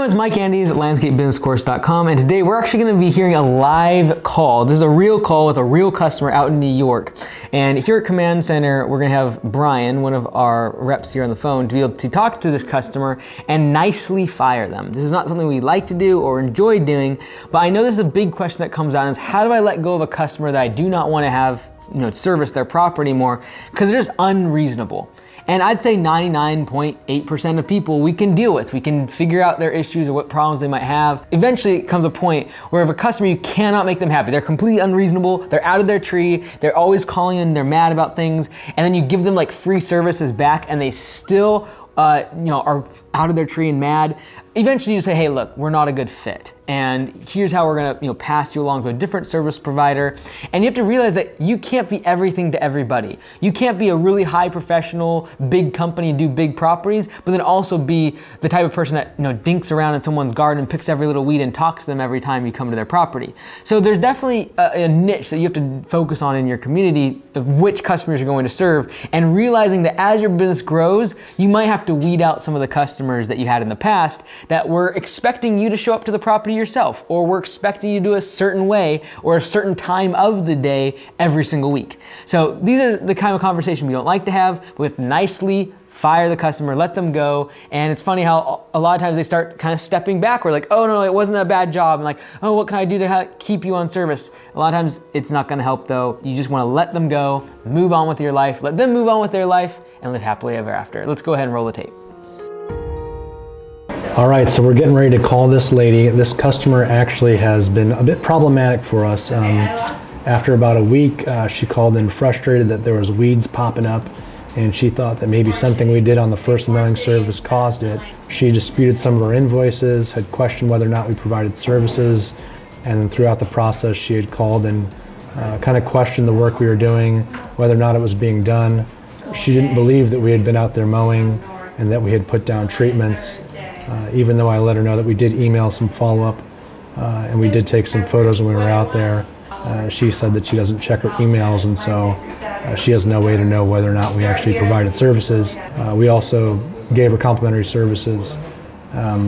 everyone, it's Mike Andes at landscapebusinesscourse.com, and today we're actually going to be hearing a live call. This is a real call with a real customer out in New York. And here at Command Center, we're going to have Brian, one of our reps here on the phone, to be able to talk to this customer and nicely fire them. This is not something we like to do or enjoy doing, but I know this is a big question that comes out is how do I let go of a customer that I do not want to have, service their property more because they're just unreasonable. And I'd say 99.8% of people we can deal with. We can figure out their issues or what problems they might have. Eventually it comes a point where if a customer, you cannot make them happy. They're completely unreasonable, they're out of their tree, they're always calling in, they're mad about things, and then you give them like free services back and they still are out of their tree and mad. Eventually you say, hey, look, we're not a good fit. And here's how we're gonna pass you along to a different service provider. And you have to realize that you can't be everything to everybody. You can't be a really high professional, big company and do big properties, but then also be the type of person that dinks around in someone's garden and picks every little weed and talks to them every time you come to their property. So there's definitely a niche that you have to focus on in your community of which customers you're going to serve, and realizing that as your business grows, you might have to weed out some of the customers that you had in the past that were expecting you to show up to the property yourself, or we're expecting you to do a certain way or a certain time of the day every single week. So these are the kind of conversation we don't like to have. We have to nicely fire the customer, let them go. And it's funny how a lot of times they start kind of stepping back. We're like, oh no, it wasn't a bad job. And like, oh, what can I do to keep you on service? A lot of times it's not gonna help though. You just wanna let them go, move on with your life, let them move on with their life and live happily ever after. Let's go ahead and roll the tape. All right, so we're getting ready to call this lady. This customer actually has been a bit problematic for us. After about a week, she called in frustrated that there was weeds popping up, and she thought that maybe something we did on the first mowing service caused it. She disputed some of our invoices, had questioned whether or not we provided services, and then throughout the process she had called and kind of questioned the work we were doing, whether or not it was being done. She didn't believe that we had been out there mowing and that we had put down treatments. Even though I let her know that we did email some follow-up and we did take some photos when we were out there, she said that she doesn't check her emails, and so she has no way to know whether or not we actually provided services. We also gave her complimentary services.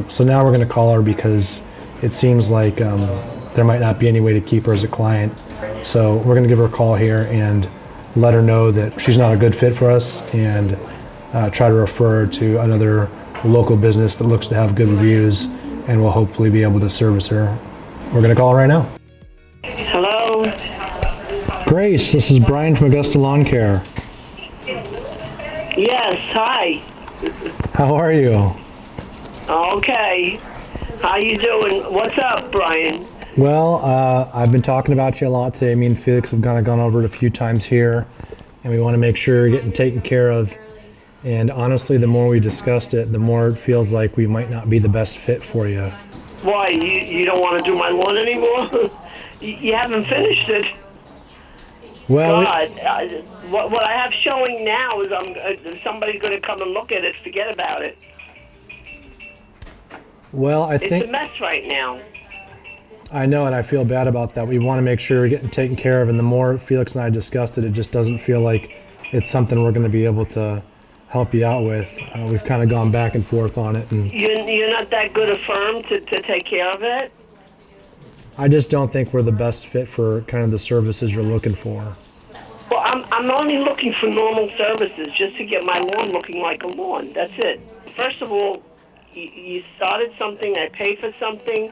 So now we're going to call her because it seems like there might not be any way to keep her as a client. So we're going to give her a call here and let her know that she's not a good fit for us, and try to refer her to another local business that looks to have good reviews and will hopefully be able to service her. We're going to call her right now. Hello? Grace, this is Brian from Augusta Lawn Care. Yes, hi. How are you? Okay. How you doing? What's up, Brian? Well, I've been talking about you a lot today. Me and Felix have kind of gone over it a few times here, and we want to make sure you're getting taken care of. And honestly, the more we discussed it, the more it feels like we might not be the best fit for you. Why, you don't want to do my lawn anymore? You haven't finished it. Well, God, what I have showing now is somebody's going to come and look at it, forget about it. Well, I think... It's a mess right now. I know, and I feel bad about that. We want to make sure we're getting taken care of, and the more Felix and I discussed it, it just doesn't feel like it's something we're going to be able to help you out with. We've kind of gone back and forth on it. And you're not that good a firm to take care of it? I just don't think we're the best fit for kind of the services you're looking for. Well, I'm only looking for normal services just to get my lawn looking like a lawn. That's it. First of all, you started something, I paid for something,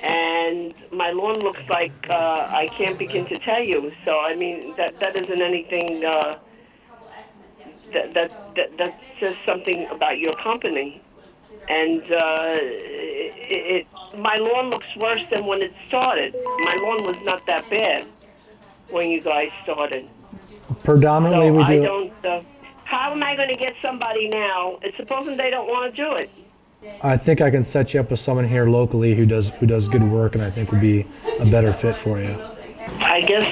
and my lawn looks like I can't begin to tell you. So, I mean, that isn't anything... That says something about your company, and my lawn looks worse than when it started. My lawn was not that bad when you guys started. Predominantly, so we do. I don't. How am I going to get somebody now? It's supposing they don't want to do it. I think I can set you up with someone here locally who does good work, and I think would be a better fit for you. I guess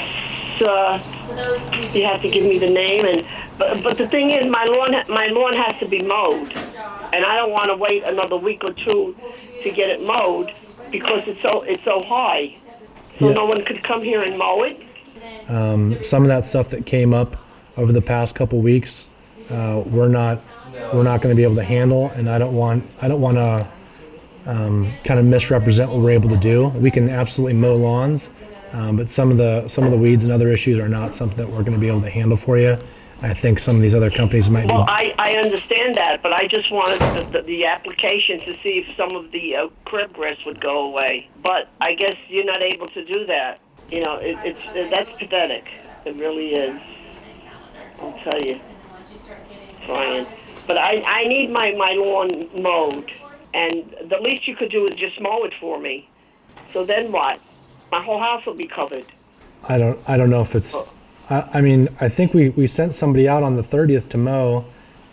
you have to give me the name, but the thing is, my lawn has to be mowed, and I don't want to wait another week or two to get it mowed because it's so high. So no one could come here and mow it. Some of that stuff that came up over the past couple weeks, we're not going to be able to handle, and I don't want to kind of misrepresent what we're able to do. We can absolutely mow lawns, but some of the weeds and other issues are not something that we're going to be able to handle for you. I think some of these other companies might Well, be. I understand that, but I just wanted the application to see if some of the crabgrass would go away. But I guess you're not able to do that. You know, that's pathetic. It really is. I'll tell you, Brian. But I need my lawn mowed, and the least you could do is just mow it for me. So then what? My whole house will be covered. I don't know if it's. I mean, I think we sent somebody out on the 30th to mow,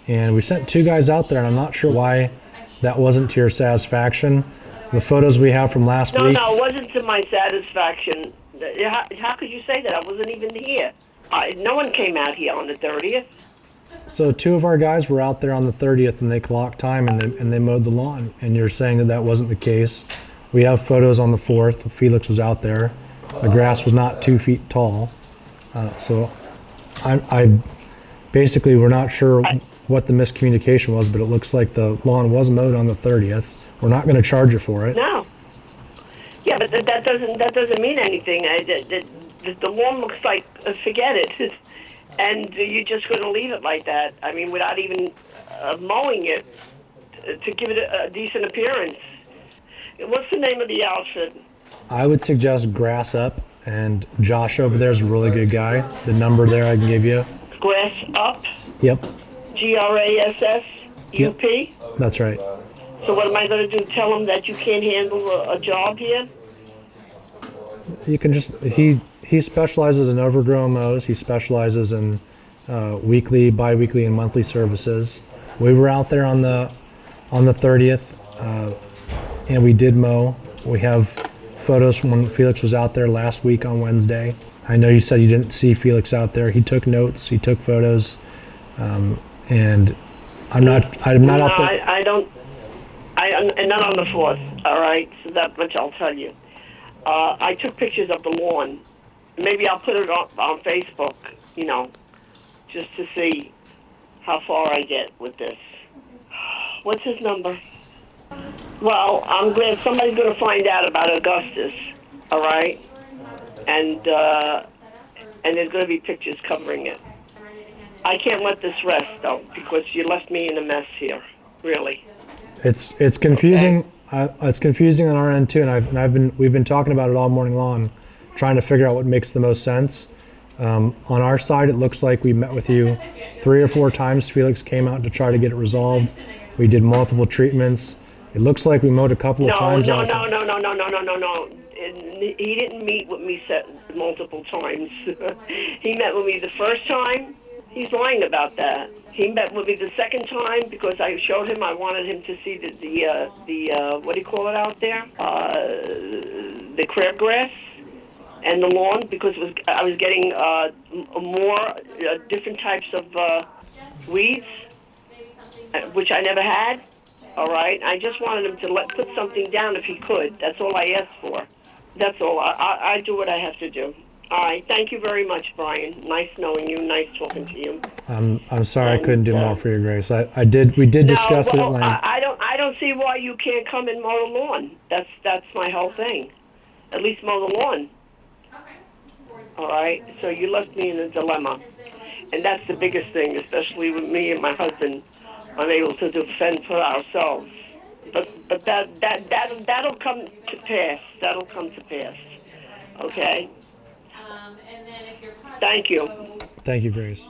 and we sent 2 guys out there, and I'm not sure why that wasn't to your satisfaction. The photos we have from last week. No, it wasn't to my satisfaction. How could you say that? I wasn't even here. No one came out here on the 30th. So 2 of our guys were out there on the 30th, and they clocked time, and they mowed the lawn. And you're saying that wasn't the case. We have photos on the 4th. Felix was out there. The grass was not 2 feet tall. So I basically, we're not sure what the miscommunication was, but it looks like the lawn was mowed on the 30th. We're not going to charge you for it. No. Yeah, but that doesn't mean anything. The lawn looks like forget it, and you're just going to leave it like that. I mean, without even mowing it to give it a decent appearance. What's the name of the outfit? I would suggest Grass Up, and Josh over there is a really good guy. The number there I can give you. Grass Up? Yep. GRASSUP? That's right. So what am I going to do? Tell him that you can't handle a job here? You can just, he specializes in overgrown mows. He specializes in weekly, bi-weekly, and monthly services. We were out there on the 30th, and we did mow. We have photos from when Felix was out there last week on Wednesday. I know you said you didn't see Felix out there. He took notes, he took photos, and I'm not out there. I'm not on the 4th, all right? So that much I'll tell you. I took pictures of the lawn. Maybe I'll put it on Facebook, you know, just to see how far I get with this. What's his number? Well, I'm glad somebody's going to find out about Augustus, all right? And there's going to be pictures covering it. I can't let this rest, though, because you left me in a mess here, really. It's confusing. Okay. It's confusing on our end too, and we've been talking about it all morning long, trying to figure out what makes the most sense. On our side, it looks like we met with you 3 or 4 times. Felix came out to try to get it resolved. We did multiple treatments. It looks like we mowed a couple of times. No. He didn't meet with me multiple times. He met with me the first time. He's lying about that. He met with me the second time because I showed him. I wanted him to see the what do you call it out there? The crabgrass and the lawn, because I was getting more different types of weeds, which I never had. All right, I just wanted him to put something down if he could. That's all I asked for. That's all. I do what I have to do. All right, thank you very much, Brian. Nice knowing you. Nice talking to you. I'm sorry I couldn't do more for you, Grace. We did discuss it at length. I don't see why you can't come and mow the lawn. That's my whole thing. At least mow the lawn. All right. So you left me in a dilemma, and that's the biggest thing, especially with me and my husband unable to defend for ourselves. But that'll come to pass. That'll come to pass. Okay. Thank you. Thank you, Grace.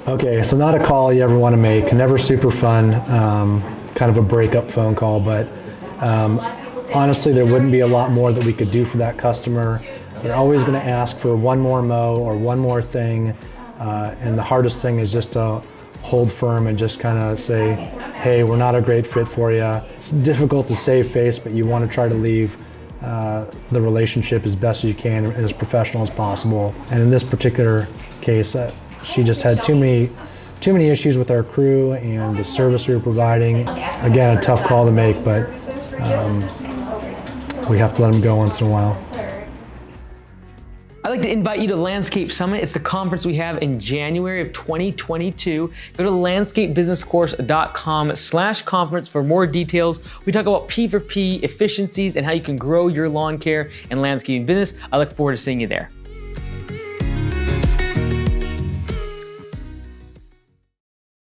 Okay, so not a call you ever want to make. Never super fun. Kind of a breakup phone call, but honestly, there wouldn't be a lot more that we could do for that customer. They're always going to ask for one more mow or one more thing, and the hardest thing is just to hold firm and just kind of say, hey, we're not a great fit for you. It's difficult to save face, but you want to try to leave the relationship as best as you can, as professional as possible. And in this particular case, she just had too many issues with our crew and the service we were providing. Again, a tough call to make, but we have to let them go once in a while. I I'd like to invite you to Landscape Summit. It's the conference we have in January of 2022. Go to landscapebusinesscourse.com/conference for more details. We talk about P4P efficiencies and how you can grow your lawn care and landscaping business. I look forward to seeing you there.